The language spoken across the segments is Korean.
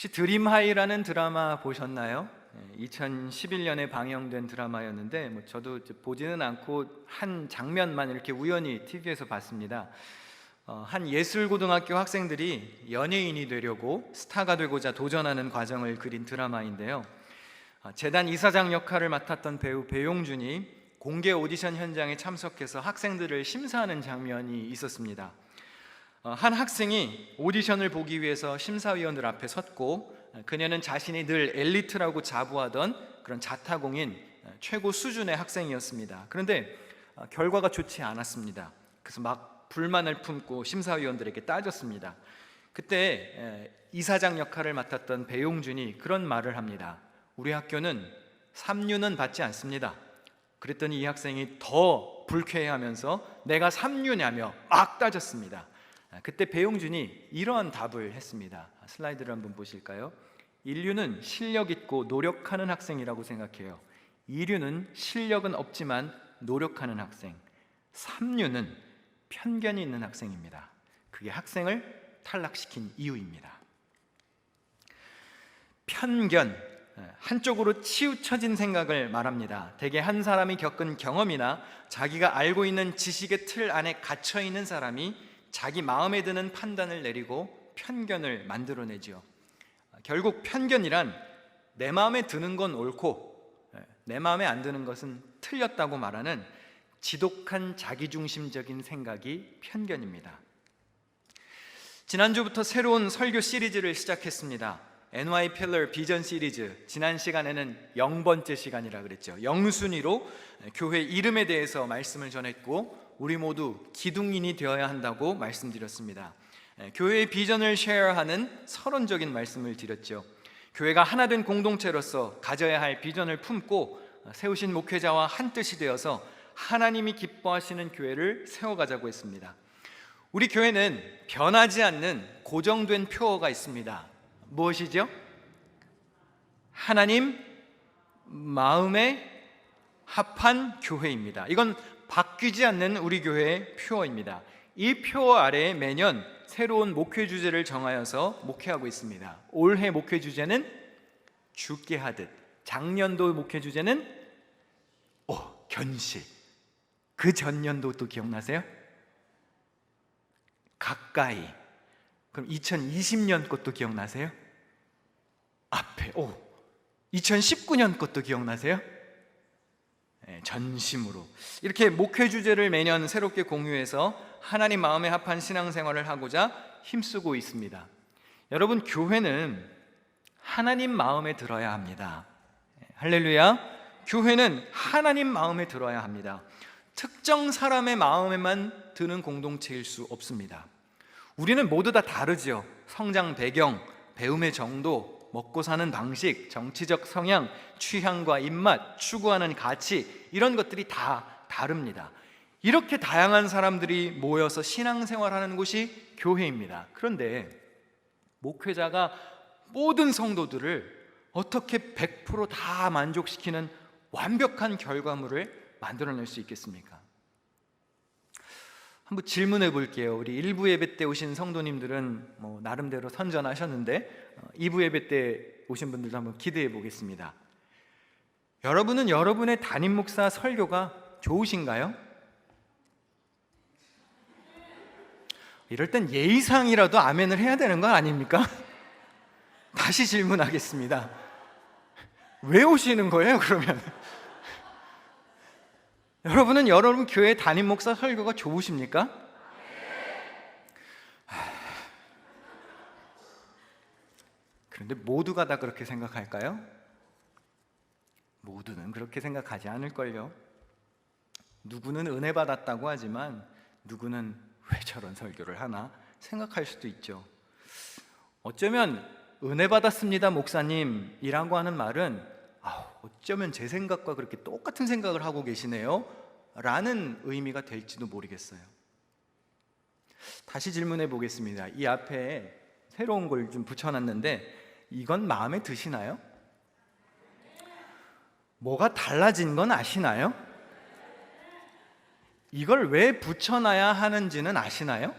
혹시 드림하이라는 드라마 보셨나요? 2011년에 방영된 드라마였는데 저도 보지는 않고 한 장면만 이렇게 우연히 TV에서 봤습니다. 한 예술고등학교 학생들이 연예인이 되려고 스타가 되고자 도전하는 과정을 그린 드라마인데요. 재단 이사장 역할을 맡았던 배우 배용준이 공개 오디션 현장에 참석해서 학생들을 심사하는 장면이 있었습니다. 한 학생이 오디션을 보기 위해서 심사위원들 앞에 섰고, 그녀는 자신이 늘 엘리트라고 자부하던 그런 자타공인 최고 수준의 학생이었습니다. 그런데 결과가 좋지 않았습니다. 그래서 막 불만을 품고 심사위원들에게 따졌습니다. 그때 이사장 역할을 맡았던 배용준이 그런 말을 합니다. 우리 학교는 3류는 받지 않습니다. 그랬더니 이 학생이 더 불쾌해하면서 내가 3류냐며 막 따졌습니다. 그때 배용준이 이러한 답을 했습니다. 슬라이드를 한번 보실까요? 1류는 실력 있고 노력하는 학생이라고 생각해요. 2류는 실력은 없지만 노력하는 학생. 3류는 편견이 있는 학생입니다. 그게 학생을 탈락시킨 이유입니다. 편견, 한쪽으로 치우쳐진 생각을 말합니다. 대개 한 사람이 겪은 경험이나 자기가 알고 있는 지식의 틀 안에 갇혀 있는 사람이 자기 마음에 드는 판단을 내리고 편견을 만들어내죠. 결국 편견이란 내 마음에 드는 건 옳고 내 마음에 안 드는 것은 틀렸다고 말하는 지독한 자기중심적인 생각이 편견입니다. 지난주부터 새로운 설교 시리즈를 시작했습니다. NY 필러 비전 시리즈. 지난 시간에는 0번째 시간이라 그랬죠. 영순위로 교회 이름에 대해서 말씀을 전했고, 우리 모두 기둥인이 되어야 한다고 말씀드렸습니다. 교회의 비전을 쉐어하는 서론적인 말씀을 드렸죠. 교회가 하나된 공동체로서 가져야 할 비전을 품고 세우신 목회자와 한 뜻이 되어서 하나님이 기뻐하시는 교회를 세워가자고 했습니다. 우리 교회는 변하지 않는 고정된 표어가 있습니다. 무엇이죠? 하나님 마음에 합한 교회입니다. 이건 바뀌지 않는 우리 교회의 표어입니다. 이 표어 아래에 매년 새로운 목회 주제를 정하여서 목회하고 있습니다. 올해 목회 주제는 죽게 하듯, 작년도 목회 주제는 견실. 그 전년도 또 기억나세요? 가까이. 그럼 2020년 것도 기억나세요? 앞에. 2019년 것도 기억나세요? 전심으로. 이렇게 목회 주제를 매년 새롭게 공유해서 하나님 마음에 합한 신앙생활을 하고자 힘쓰고 있습니다. 여러분, 교회는 하나님 마음에 들어야 합니다. 할렐루야. 교회는 하나님 마음에 들어야 합니다. 특정 사람의 마음에만 드는 공동체일 수 없습니다. 우리는 모두 다 다르죠. 성장 배경, 배움의 정도, 먹고 사는 방식, 정치적 성향, 취향과 입맛, 추구하는 가치, 이런 것들이 다 다릅니다. 이렇게 다양한 사람들이 모여서 신앙생활하는 곳이 교회입니다. 그런데 목회자가 모든 성도들을 어떻게 100% 만족시키는 완벽한 결과물을 만들어낼 수 있겠습니까? 한번 질문해 볼게요. 우리 1부 예배 때 오신 성도님들은 나름대로 선전하셨는데 2부 예배 때 오신 분들도 한번 기대해 보겠습니다. 여러분은 여러분의 담임 목사 설교가 좋으신가요? 이럴 땐 예의상이라도 아멘을 해야 되는 거 아닙니까? 다시 질문하겠습니다. 왜 오시는 거예요, 그러면? 여러분은 여러분 교회 담임 목사 설교가 좋으십니까? 그런데 모두가 다 그렇게 생각할까요? 모두는 그렇게 생각하지 않을걸요. 누구는 은혜 받았다고 하지만 누구는 왜 저런 설교를 하나 생각할 수도 있죠. 어쩌면 은혜 받았습니다 목사님이라고 하는 말은 어쩌면 제 생각과 그렇게 똑같은 생각을 하고 계시네요 라는 의미가 될지도 모르겠어요. 다시 질문해 보겠습니다. 이 앞에 새로운 걸 좀 붙여놨는데 이건 마음에 드시나요? 뭐가 달라진 건 아시나요? 이걸 왜 붙여놔야 하는지는 아시나요?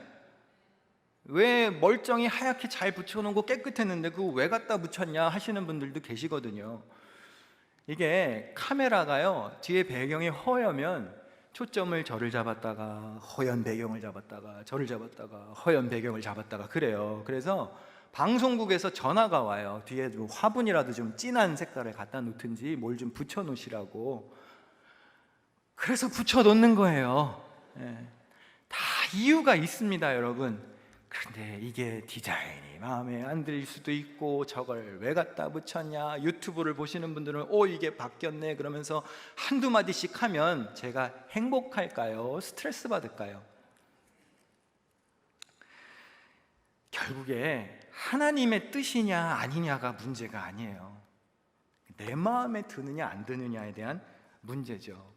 왜 멀쩡히 하얗게 잘 붙여놓은 거 깨끗했는데 그거 왜 갖다 붙였냐 하시는 분들도 계시거든요. 이게 카메라가요, 뒤에 배경이 허여면 초점을 저를 잡았다가 허연 배경을 잡았다가 저를 잡았다가 허연 배경을 잡았다가 그래요. 그래서 방송국에서 전화가 와요. 뒤에 좀 화분이라도 좀 진한 색깔을 갖다 놓든지 뭘 좀 붙여 놓으시라고. 그래서 붙여 놓는 거예요. 다 이유가 있습니다, 여러분. 그런데 이게 디자인이 마음에 안 들 수도 있고, 저걸 왜 갖다 붙였냐, 유튜브를 보시는 분들은 이게 바뀌었네 그러면서 한두 마디씩 하면 제가 행복할까요? 스트레스 받을까요? 결국에 하나님의 뜻이냐 아니냐가 문제가 아니에요. 내 마음에 드느냐 안 드느냐에 대한 문제죠.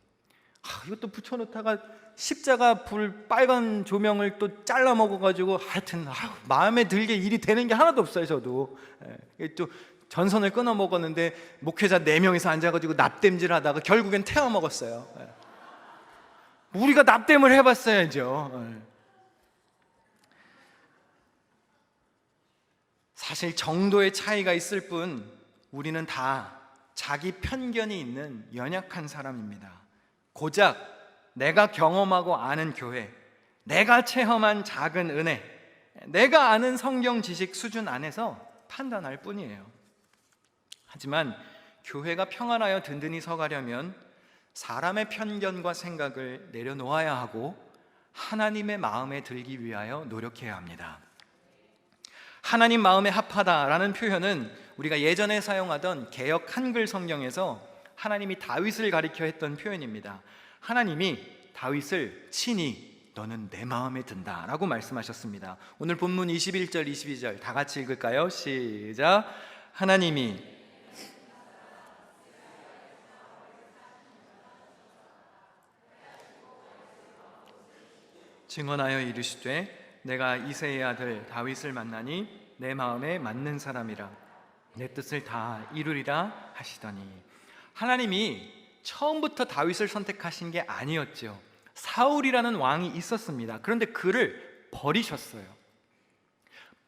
이것도 붙여놓다가 십자가 불 빨간 조명을 또 잘라 먹어가지고 하여튼 마음에 들게 일이 되는 게 하나도 없어요. 저도 또 전선을 끊어 먹었는데 목회자 4명이서 앉아가지고 납땜질 하다가 결국엔 태워 먹었어요. 우리가 납땜을 해봤어야죠. 사실 정도의 차이가 있을 뿐 우리는 다 자기 편견이 있는 연약한 사람입니다. 고작 내가 경험하고 아는 교회, 내가 체험한 작은 은혜, 내가 아는 성경 지식 수준 안에서 판단할 뿐이에요. 하지만 교회가 평안하여 든든히 서가려면 사람의 편견과 생각을 내려놓아야 하고 하나님의 마음에 들기 위하여 노력해야 합니다. 하나님 마음에 합하다라는 표현은 우리가 예전에 사용하던 개역 한글 성경에서 하나님이 다윗을 가리켜 했던 표현입니다. 하나님이 다윗을 친히 너는 내 마음에 든다 라고 말씀하셨습니다. 오늘 본문 21절 22절 다 같이 읽을까요? 시작. 하나님이 증언하여 이르시되 내가 이새의 아들 다윗을 만나니 내 마음에 맞는 사람이라 내 뜻을 다 이루리라 하시더니, 하나님이 처음부터 다윗을 선택하신 게 아니었죠. 사울이라는 왕이 있었습니다. 그런데 그를 버리셨어요.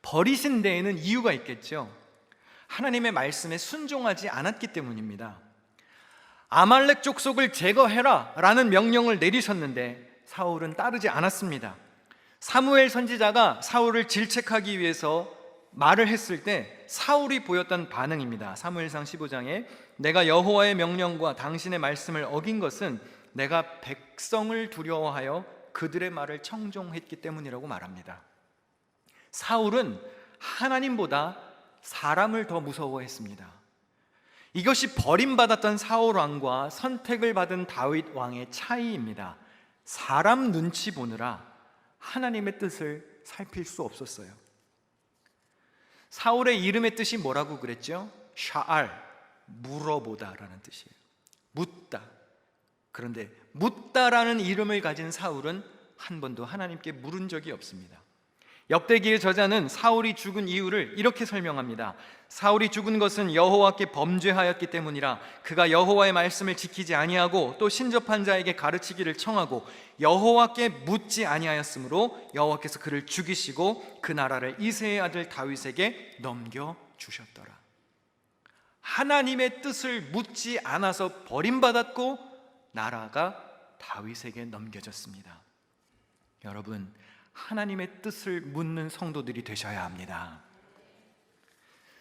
버리신 데에는 이유가 있겠죠. 하나님의 말씀에 순종하지 않았기 때문입니다. 아말렉 족속을 제거해라 라는 명령을 내리셨는데 사울은 따르지 않았습니다. 사무엘 선지자가 사울을 질책하기 위해서 말을 했을 때 사울이 보였던 반응입니다. 사무엘상 15장에 내가 여호와의 명령과 당신의 말씀을 어긴 것은 내가 백성을 두려워하여 그들의 말을 청종했기 때문이라고 말합니다. 사울은 하나님보다 사람을 더 무서워했습니다. 이것이 버림받았던 사울 왕과 선택을 받은 다윗 왕의 차이입니다. 사람 눈치 보느라 하나님의 뜻을 살필 수 없었어요. 사울의 이름의 뜻이 뭐라고 그랬죠? 샤알, 물어보다라는 뜻이에요. 묻다. 그런데 묻다라는 이름을 가진 사울은 한 번도 하나님께 물은 적이 없습니다. 역대기의 저자는 사울이 죽은 이유를 이렇게 설명합니다. 사울이 죽은 것은 여호와께 범죄하였기 때문이라 그가 여호와의 말씀을 지키지 아니하고 또 신접한 자에게 가르치기를 청하고 여호와께 묻지 아니하였으므로 여호와께서 그를 죽이시고 그 나라를 이새의 아들 다윗에게 넘겨주셨더라. 하나님의 뜻을 묻지 않아서 버림받았고 나라가 다윗에게 넘겨졌습니다. 여러분, 하나님의 뜻을 묻는 성도들이 되셔야 합니다.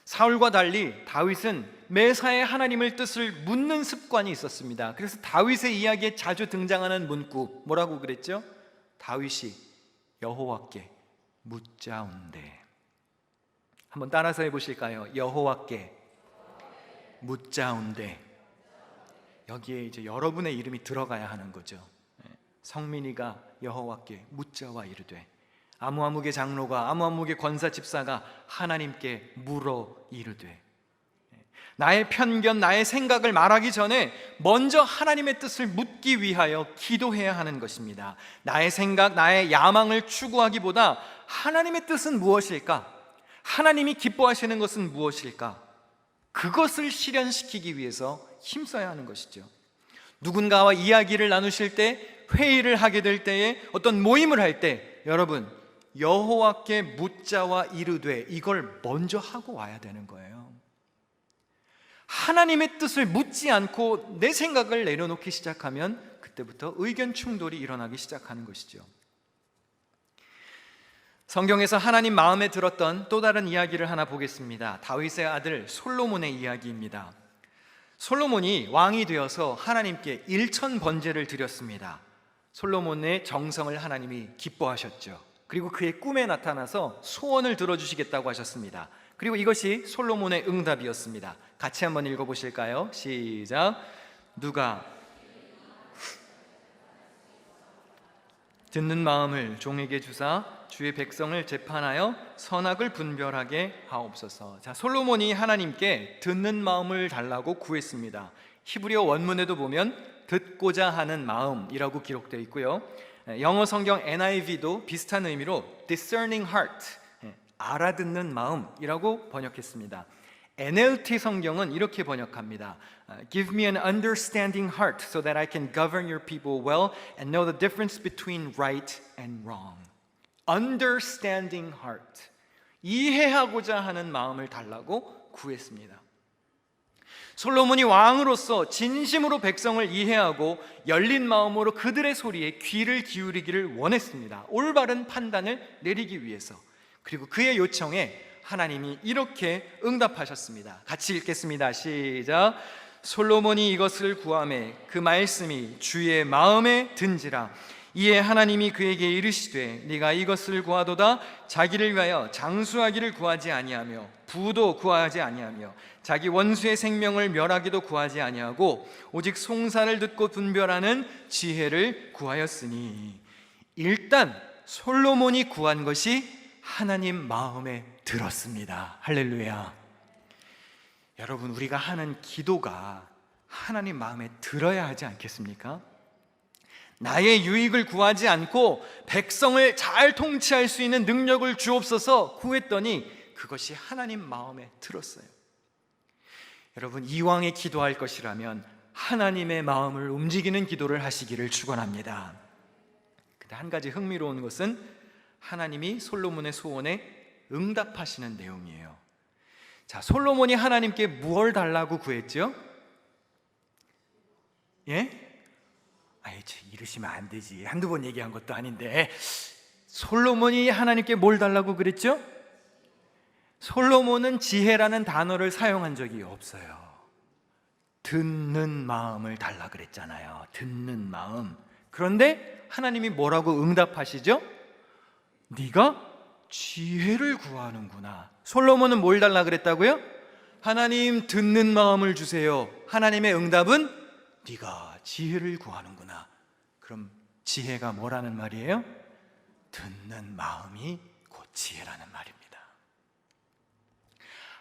사울과 달리 다윗은 매사에 하나님의 뜻을 묻는 습관이 있었습니다. 그래서 다윗의 이야기에 자주 등장하는 문구 뭐라고 그랬죠? 다윗이 여호와께 묻자온대. 한번 따라서 해보실까요? 여호와께 묻자온대. 여기에 이제 여러분의 이름이 들어가야 하는 거죠. 성민이가 여호와께 묻자와 이르되, 아무아무개 장로가 아무아무개 권사 집사가 하나님께 물어 이르되, 나의 편견, 나의 생각을 말하기 전에 먼저 하나님의 뜻을 묻기 위하여 기도해야 하는 것입니다. 나의 생각, 나의 야망을 추구하기보다 하나님의 뜻은 무엇일까? 하나님이 기뻐하시는 것은 무엇일까? 그것을 실현시키기 위해서 힘써야 하는 것이죠. 누군가와 이야기를 나누실 때, 회의를 하게 될 때에, 어떤 모임을 할 때 여러분, 여호와께 묻자와 이르되, 이걸 먼저 하고 와야 되는 거예요. 하나님의 뜻을 묻지 않고 내 생각을 내려놓기 시작하면 그때부터 의견 충돌이 일어나기 시작하는 것이죠. 성경에서 하나님 마음에 들었던 또 다른 이야기를 하나 보겠습니다. 다윗의 아들 솔로몬의 이야기입니다. 솔로몬이 왕이 되어서 하나님께 일천 번제를 드렸습니다. 솔로몬의 정성을 하나님이 기뻐하셨죠. 그리고 그의 꿈에 나타나서 소원을 들어주시겠다고 하셨습니다. 그리고 이것이 솔로몬의 응답이었습니다. 같이 한번 읽어보실까요? 시작. 누가 듣는 마음을 종에게 주사 주의 백성을 재판하여 선악을 분별하게 하옵소서. 자, 솔로몬이 하나님께 듣는 마음을 달라고 구했습니다. 히브리어 원문에도 보면 듣고자 하는 마음이라고 기록되어 있고요. 영어 성경 NIV도 비슷한 의미로 discerning heart, 알아듣는 마음이라고 번역했습니다. NLT 성경은 이렇게 번역합니다. Give me an understanding heart so that I can govern your people well and know the difference between right and wrong. Understanding heart, 이해하고자 하는 마음을 달라고 구했습니다. 솔로몬이 왕으로서 진심으로 백성을 이해하고 열린 마음으로 그들의 소리에 귀를 기울이기를 원했습니다. 올바른 판단을 내리기 위해서. 그리고 그의 요청에 하나님이 이렇게 응답하셨습니다. 같이 읽겠습니다. 시작. 솔로몬이 이것을 구하매 그 말씀이 주의 마음에 든지라. 이에 하나님이 그에게 이르시되 네가 이것을 구하도다. 자기를 위하여 장수하기를 구하지 아니하며 부도 구하지 아니하며 자기 원수의 생명을 멸하기도 구하지 아니하고 오직 송사를 듣고 분별하는 지혜를 구하였으니. 일단 솔로몬이 구한 것이 하나님 마음에 들었습니다. 할렐루야. 여러분, 우리가 하는 기도가 하나님 마음에 들어야 하지 않겠습니까? 나의 유익을 구하지 않고 백성을 잘 통치할 수 있는 능력을 주옵소서 구했더니 그것이 하나님 마음에 들었어요. 여러분, 이왕에 기도할 것이라면 하나님의 마음을 움직이는 기도를 하시기를 축원합니다. 근데 한 가지 흥미로운 것은 하나님이 솔로몬의 소원에 응답하시는 내용이에요. 자, 솔로몬이 하나님께 무엇을 달라고 구했죠? 예? 이러시면 안 되지. 한두 번 얘기한 것도 아닌데. 솔로몬이 하나님께 뭘 달라고 그랬죠? 솔로몬은 지혜라는 단어를 사용한 적이 없어요. 듣는 마음을 달라 그랬잖아요. 듣는 마음. 그런데 하나님이 뭐라고 응답하시죠? 네가 지혜를 구하는구나. 솔로몬은 뭘 달라 그랬다고요? 하나님, 듣는 마음을 주세요. 하나님의 응답은 네가 지혜를 구하는구나. 그럼 지혜가 뭐라는 말이에요? 듣는 마음이 곧 지혜라는 말입니다.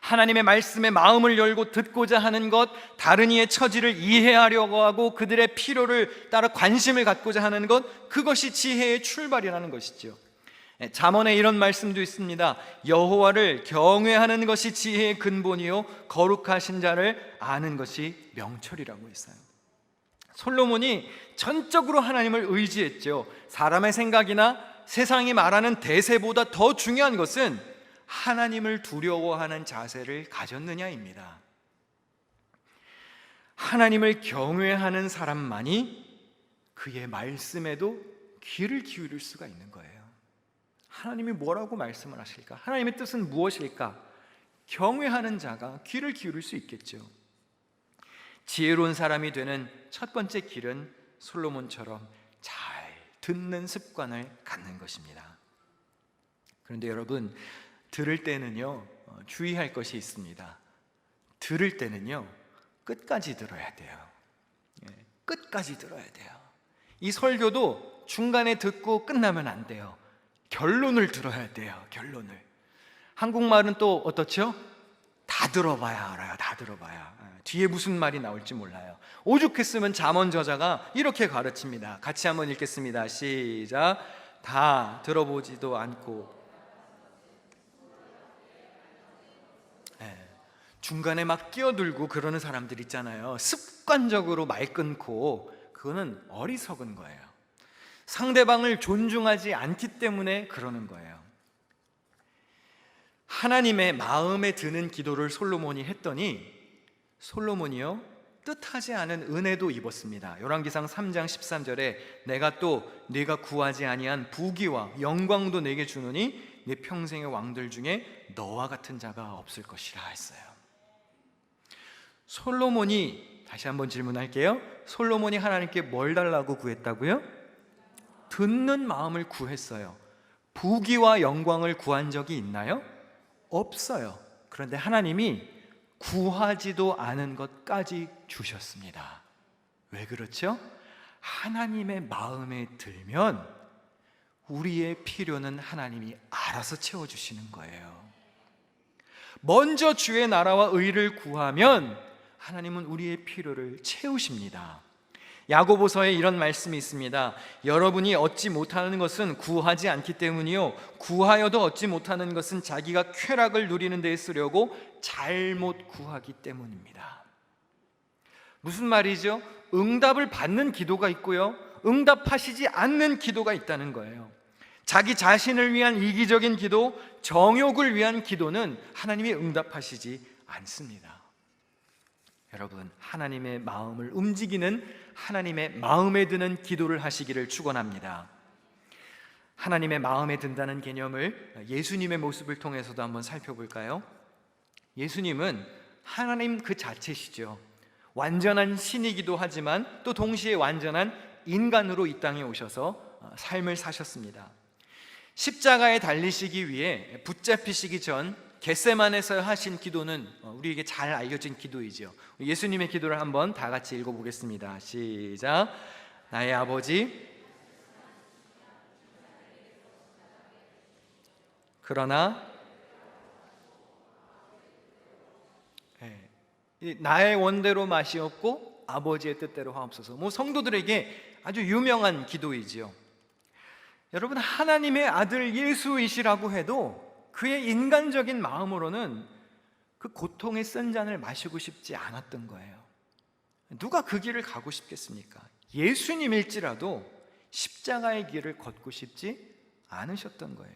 하나님의 말씀에 마음을 열고 듣고자 하는 것, 다른 이의 처지를 이해하려고 하고 그들의 필요를 따라 관심을 갖고자 하는 것, 그것이 지혜의 출발이라는 것이죠. 잠언에 이런 말씀도 있습니다. 여호와를 경외하는 것이 지혜의 근본이요 거룩하신 자를 아는 것이 명철이라고 했어요. 솔로몬이 전적으로 하나님을 의지했죠. 사람의 생각이나 세상이 말하는 대세보다 더 중요한 것은 하나님을 두려워하는 자세를 가졌느냐입니다. 하나님을 경외하는 사람만이 그의 말씀에도 귀를 기울일 수가 있는 거예요. 하나님이 뭐라고 말씀을 하실까? 하나님의 뜻은 무엇일까? 경외하는 자가 귀를 기울일 수 있겠죠. 지혜로운 사람이 되는 첫 번째 길은 솔로몬처럼 잘 듣는 습관을 갖는 것입니다. 그런데 여러분, 들을 때는요, 주의할 것이 있습니다. 들을 때는요, 끝까지 들어야 돼요. 끝까지 들어야 돼요. 이 설교도 중간에 듣고 끝나면 안 돼요. 결론을 들어야 돼요. 결론을. 한국말은 또 어떻죠? 다 들어봐야 알아요. 다 들어봐야. 뒤에 무슨 말이 나올지 몰라요. 오죽했으면 잠언 저자가 이렇게 가르칩니다. 같이 한번 읽겠습니다. 시작. 다 들어보지도 않고. 중간에 막 끼어들고 그러는 사람들 있잖아요. 습관적으로 말 끊고. 그거는 어리석은 거예요. 상대방을 존중하지 않기 때문에 그러는 거예요. 하나님의 마음에 드는 기도를 솔로몬이 했더니 솔로몬이요 뜻하지 않은 은혜도 입었습니다. 열왕기상 3장 13절에 내가 또 네가 구하지 아니한 부귀와 영광도 내게 주노니 네 평생의 왕들 중에 너와 같은 자가 없을 것이라 했어요. 솔로몬이, 다시 한번 질문할게요. 솔로몬이 하나님께 뭘 달라고 구했다고요? 듣는 마음을 구했어요. 부귀와 영광을 구한 적이 있나요? 없어요. 그런데 하나님이 구하지도 않은 것까지 주셨습니다. 왜 그렇죠? 하나님의 마음에 들면 우리의 필요는 하나님이 알아서 채워주시는 거예요. 먼저 주의 나라와 의를 구하면 하나님은 우리의 필요를 채우십니다. 야고보서에 이런 말씀이 있습니다. 여러분이 얻지 못하는 것은 구하지 않기 때문이요 구하여도 얻지 못하는 것은 자기가 쾌락을 누리는 데에 쓰려고 잘못 구하기 때문입니다. 무슨 말이죠? 응답을 받는 기도가 있고요 응답하시지 않는 기도가 있다는 거예요. 자기 자신을 위한 이기적인 기도, 정욕을 위한 기도는 하나님이 응답하시지 않습니다. 여러분, 하나님의 마음을 움직이는, 하나님의 마음에 드는 기도를 하시기를 축원합니다. 하나님의 마음에 든다는 개념을 예수님의 모습을 통해서도 한번 살펴볼까요? 예수님은 하나님 그 자체시죠. 완전한 신이기도 하지만 또 동시에 완전한 인간으로 이 땅에 오셔서 삶을 사셨습니다. 십자가에 달리시기 위해 붙잡히시기 전 겟세마네에서 하신 기도는 우리에게 잘 알려진 기도이죠. 예수님의 기도를 한번 다 같이 읽어보겠습니다. 시작. 나의 아버지, 그러나 나의 원대로 마시옵고 아버지의 뜻대로 하옵소서. 성도들에게 아주 유명한 기도이지요. 여러분, 하나님의 아들 예수이시라고 해도 그의 인간적인 마음으로는 그 고통의 쓴 잔을 마시고 싶지 않았던 거예요. 누가 그 길을 가고 싶겠습니까? 예수님일지라도 십자가의 길을 걷고 싶지 않으셨던 거예요.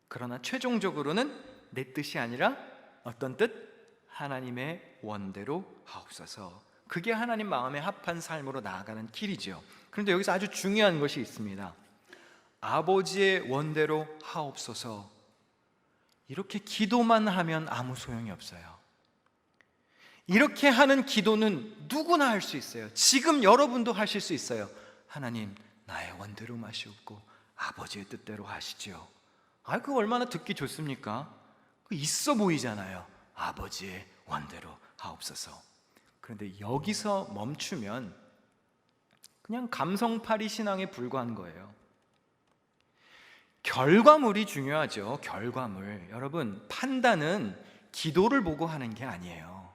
그러나 최종적으로는 내 뜻이 아니라 어떤 뜻? 하나님의 원대로 하옵소서. 그게 하나님 마음에 합한 삶으로 나아가는 길이죠. 그런데 여기서 아주 중요한 것이 있습니다. 아버지의 원대로 하옵소서. 이렇게 기도만 하면 아무 소용이 없어요. 이렇게 하는 기도는 누구나 할 수 있어요. 지금 여러분도 하실 수 있어요. 하나님, 나의 원대로 마시옵고 아버지의 뜻대로 하시죠. 그거 얼마나 듣기 좋습니까? 있어 보이잖아요. 아버지의 원대로 하옵소서. 그런데 여기서 멈추면 그냥 감성팔이 신앙에 불과한 거예요. 결과물이 중요하죠. 결과물. 여러분, 판단은 기도를 보고 하는 게 아니에요.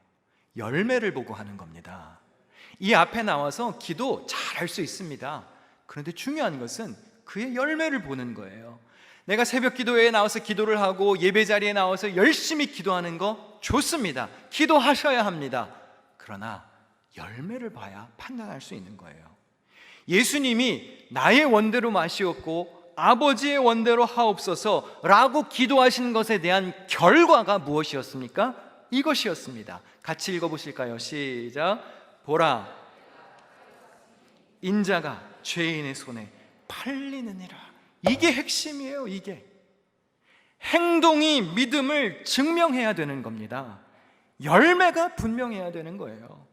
열매를 보고 하는 겁니다. 이 앞에 나와서 기도 잘할 수 있습니다. 그런데 중요한 것은 그의 열매를 보는 거예요. 내가 새벽 기도회에 나와서 기도를 하고 예배 자리에 나와서 열심히 기도하는 거 좋습니다. 기도하셔야 합니다. 그러나 열매를 봐야 판단할 수 있는 거예요. 예수님이 나의 원대로 마시옵고 아버지의 원대로 하옵소서 라고 기도하신 것에 대한 결과가 무엇이었습니까? 이것이었습니다. 같이 읽어보실까요? 시작. 보라, 인자가 죄인의 손에 팔리느니라. 이게 핵심이에요. 이게 행동이 믿음을 증명해야 되는 겁니다. 열매가 분명해야 되는 거예요.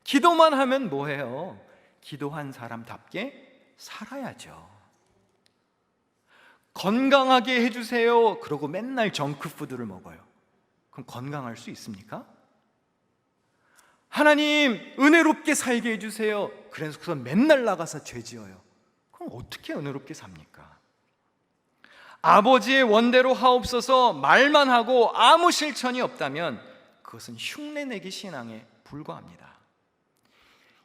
기도만 하면 뭐해요? 기도한 사람답게 살아야죠. 건강하게 해주세요 그러고 맨날 정크푸드를 먹어요. 그럼 건강할 수 있습니까? 하나님 은혜롭게 살게 해주세요 그래서 맨날 나가서 죄 지어요. 그럼 어떻게 은혜롭게 삽니까? 아버지의 원대로 하옵소서 말만 하고 아무 실천이 없다면 그것은 흉내내기 신앙에 불과합니다.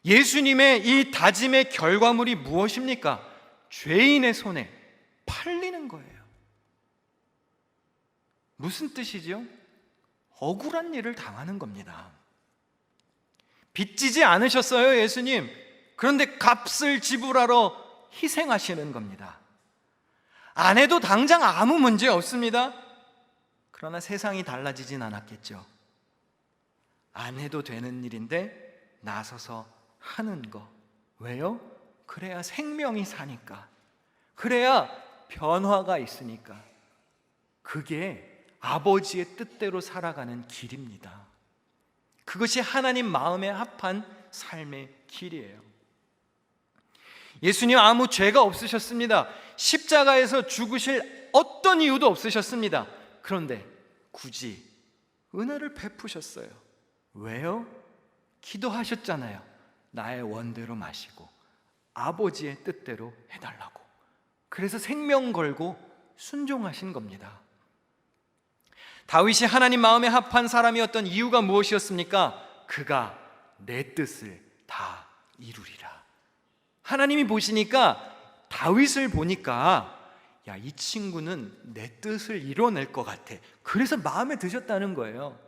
예수님의 이 다짐의 결과물이 무엇입니까? 죄인의 손에 팔리는 거예요. 무슨 뜻이죠? 억울한 일을 당하는 겁니다. 빚지지 않으셨어요, 예수님. 그런데 값을 지불하러 희생하시는 겁니다. 안 해도 당장 아무 문제 없습니다. 그러나 세상이 달라지진 않았겠죠. 안 해도 되는 일인데 나서서 하는 거. 왜요? 그래야 생명이 사니까. 그래야 변화가 있으니까. 그게 아버지의 뜻대로 살아가는 길입니다. 그것이 하나님 마음에 합한 삶의 길이에요. 예수님 아무 죄가 없으셨습니다. 십자가에서 죽으실 어떤 이유도 없으셨습니다. 그런데 굳이 은혜를 베푸셨어요. 왜요? 기도하셨잖아요. 나의 원대로 마시고 아버지의 뜻대로 해달라고. 그래서 생명 걸고 순종하신 겁니다. 다윗이 하나님 마음에 합한 사람이었던 이유가 무엇이었습니까? 그가 내 뜻을 다 이루리라. 하나님이 보시니까, 다윗을 보니까 야, 이 친구는 내 뜻을 이뤄낼 것 같아. 그래서 마음에 드셨다는 거예요.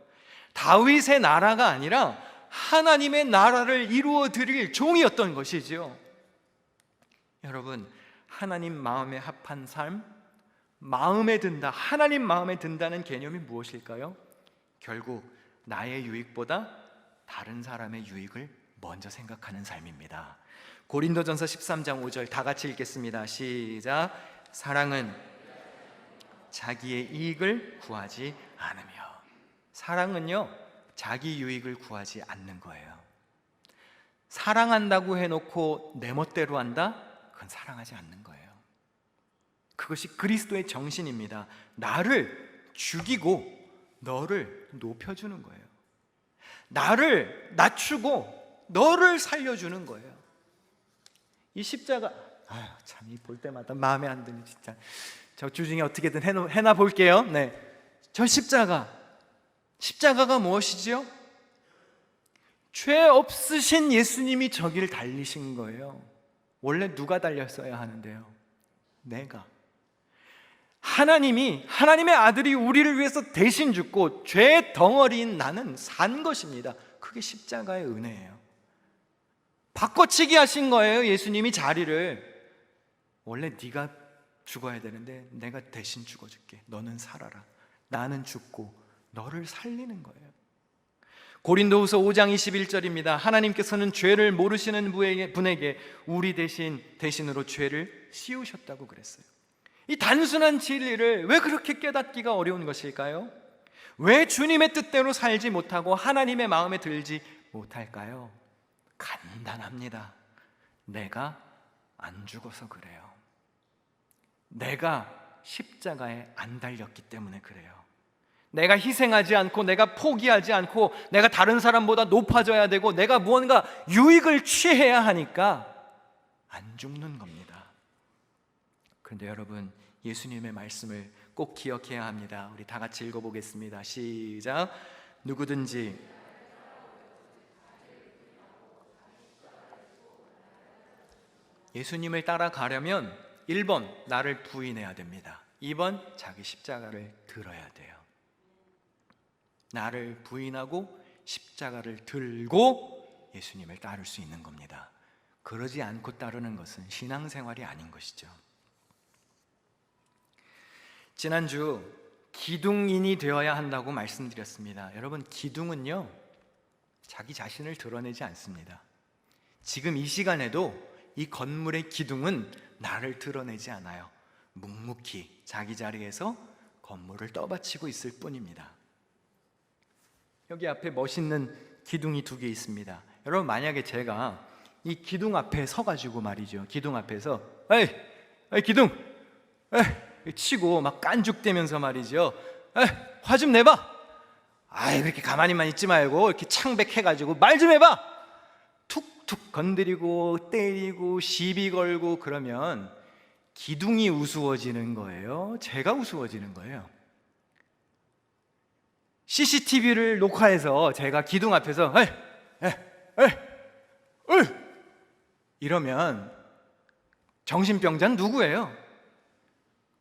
다윗의 나라가 아니라 하나님의 나라를 이루어 드릴 종이었던 것이죠. 여러분, 하나님 마음에 합한 삶, 마음에 든다, 하나님 마음에 든다는 개념이 무엇일까요? 결국 나의 유익보다 다른 사람의 유익을 먼저 생각하는 삶입니다. 고린도전서 13장 5절 다 같이 읽겠습니다. 시작. 사랑은 자기의 이익을 구하지 않으며. 사랑은요, 자기 유익을 구하지 않는 거예요. 사랑한다고 해놓고 내 멋대로 한다? 그건 사랑하지 않는 거예요. 그것이 그리스도의 정신입니다. 나를 죽이고 너를 높여주는 거예요. 나를 낮추고 너를 살려주는 거예요. 이 십자가, 참, 이 볼 때마다 마음에 안 드는, 진짜 저 주중에 어떻게든 해놔 볼게요. 네, 저 십자가가 무엇이지요? 죄 없으신 예수님이 저기를 달리신 거예요. 원래 누가 달렸어야 하는데요? 내가. 하나님의 아들이 우리를 위해서 대신 죽고 죄의 덩어리인 나는 산 것입니다. 그게 십자가의 은혜예요. 바꿔치기 하신 거예요. 예수님이 자리를. 원래 네가 죽어야 되는데 내가 대신 죽어줄게. 너는 살아라. 나는 죽고 너를 살리는 거예요. 고린도후서 5장 21절입니다. 하나님께서는 죄를 모르시는 분에게 우리 대신으로 죄를 씌우셨다고 그랬어요. 이 단순한 진리를 왜 그렇게 깨닫기가 어려운 것일까요? 왜 주님의 뜻대로 살지 못하고 하나님의 마음에 들지 못할까요? 간단합니다. 내가 안 죽어서 그래요. 내가 십자가에 안 달렸기 때문에 그래요. 내가 희생하지 않고, 내가 포기하지 않고, 내가 다른 사람보다 높아져야 되고, 내가 무언가 유익을 취해야 하니까 안 죽는 겁니다. 그런데 여러분, 예수님의 말씀을 꼭 기억해야 합니다. 우리 다 같이 읽어보겠습니다. 시작. 누구든지 예수님을 따라가려면 1번, 나를 부인해야 됩니다. 2번, 자기 십자가를 들어야 돼요. 나를 부인하고 십자가를 들고 예수님을 따를 수 있는 겁니다. 그러지 않고 따르는 것은 신앙생활이 아닌 것이죠. 지난주 기둥인이 되어야 한다고 말씀드렸습니다. 여러분, 기둥은요, 자기 자신을 드러내지 않습니다. 지금 이 시간에도 이 건물의 기둥은 나를 드러내지 않아요. 묵묵히 자기 자리에서 건물을 떠받치고 있을 뿐입니다. 여기 앞에 멋있는 기둥이 2개 있습니다. 여러분, 만약에 제가 이 기둥 앞에 서가지고 말이죠, 기둥 앞에서 에이 기둥, 치고 막 깐죽대면서 말이죠, 화 좀 내봐. 그렇게 가만히만 있지 말고 이렇게 창백해가지고 말 좀 해봐. 툭툭 건드리고 때리고 시비 걸고 그러면 기둥이 우스워지는 거예요? 제가 우스워지는 거예요? CCTV를 녹화해서 제가 기둥 앞에서 이러면 정신병자는 누구예요?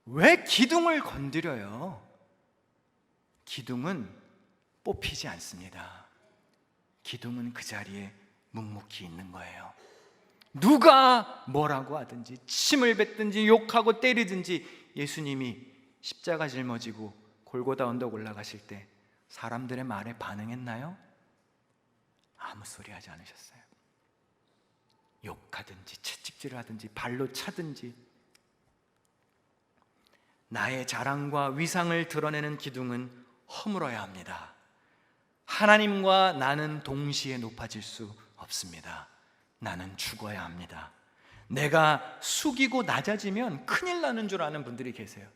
왜 기둥을 건드려요? 기둥은 뽑히지 않습니다. 기둥은 그 자리에 묵묵히 있는 거예요. 누가 뭐라고 하든지, 침을 뱉든지 욕하고 때리든지, 예수님이 십자가 짊어지고 골고다 언덕 올라가실 때 사람들의 말에 반응했나요? 아무 소리 하지 않으셨어요. 욕하든지 채찍질을 하든지 발로 차든지. 나의 자랑과 위상을 드러내는 기둥은 허물어야 합니다. 하나님과 나는 동시에 높아질 수 없습니다. 나는 죽어야 합니다. 내가 숙이고 낮아지면 큰일 나는 줄 아는 분들이 계세요.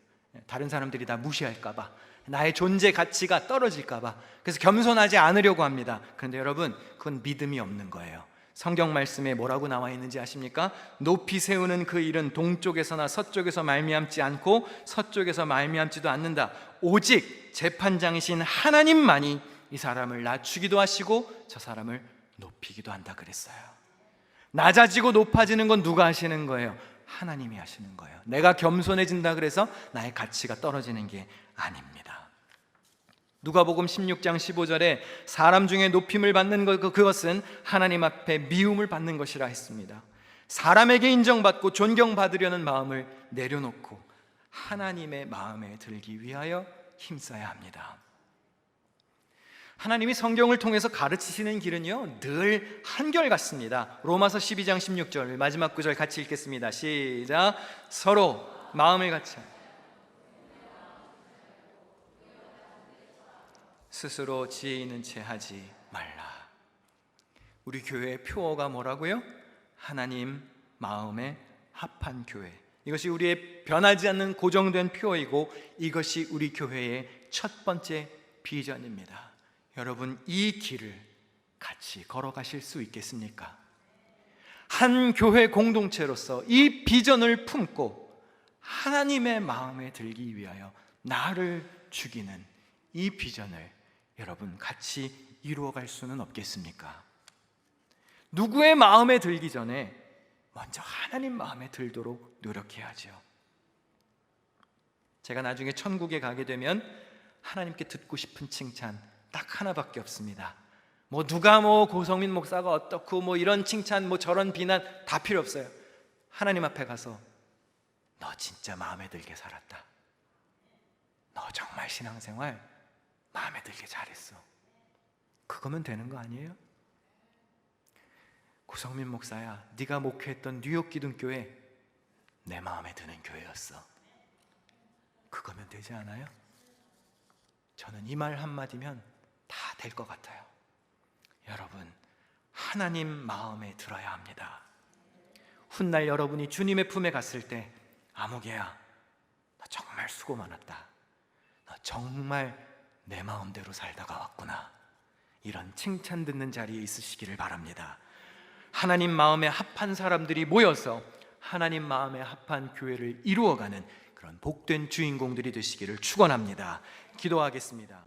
다른 사람들이 다 무시할까 봐, 나의 존재 가치가 떨어질까 봐, 그래서 겸손하지 않으려고 합니다. 그런데 여러분, 그건 믿음이 없는 거예요. 성경 말씀에 뭐라고 나와 있는지 아십니까? 높이 세우는 그 일은 동쪽에서나 서쪽에서 말미암지 않고 서쪽에서 말미암지도 않는다. 오직 재판장이신 하나님만이 이 사람을 낮추기도 하시고 저 사람을 높이기도 한다 그랬어요. 낮아지고 높아지는 건 누가 하시는 거예요? 하나님이 하시는 거예요. 내가 겸손해진다 그래서 나의 가치가 떨어지는 게 아닙니다. 누가복음 16장 15절에 사람 중에 높임을 받는 그것은 하나님 앞에 미움을 받는 것이라 했습니다. 사람에게 인정받고 존경받으려는 마음을 내려놓고 하나님의 마음에 들기 위하여 힘써야 합니다. 하나님이 성경을 통해서 가르치시는 길은요, 늘 한결같습니다. 로마서 12장 16절 마지막 구절 같이 읽겠습니다. 시작. 서로 마음을 같이 스스로 지혜 있는 채 하지 말라. 우리 교회의 표어가 뭐라고요? 하나님 마음에 합한 교회. 이것이 우리의 변하지 않는 고정된 표어이고 이것이 우리 교회의 첫 번째 비전입니다. 여러분, 이 길을 같이 걸어가실 수 있겠습니까? 한 교회 공동체로서 이 비전을 품고 하나님의 마음에 들기 위하여 나를 죽이는 이 비전을 여러분 같이 이루어갈 수는 없겠습니까? 누구의 마음에 들기 전에 먼저 하나님 마음에 들도록 노력해야죠. 제가 나중에 천국에 가게 되면 하나님께 듣고 싶은 칭찬 딱 하나밖에 없습니다. 누가 고성민 목사가 어떻고 이런 칭찬 저런 비난 다 필요 없어요. 하나님 앞에 가서 너 진짜 마음에 들게 살았다. 너 정말 신앙생활 마음에 들게 잘했어. 그거면 되는 거 아니에요? 고성민 목사야, 네가 목회했던 뉴욕 기둥교회 내 마음에 드는 교회였어. 그거면 되지 않아요? 저는 이 말 한마디면 다 될 것 같아요. 여러분, 하나님 마음에 들어야 합니다. 훗날 여러분이 주님의 품에 갔을 때 아무개야, 너 정말 수고 많았다. 너 정말 내 마음대로 살다가 왔구나. 이런 칭찬 듣는 자리에 있으시기를 바랍니다. 하나님 마음에 합한 사람들이 모여서 하나님 마음에 합한 교회를 이루어가는 그런 복된 주인공들이 되시기를 축원합니다. 기도하겠습니다.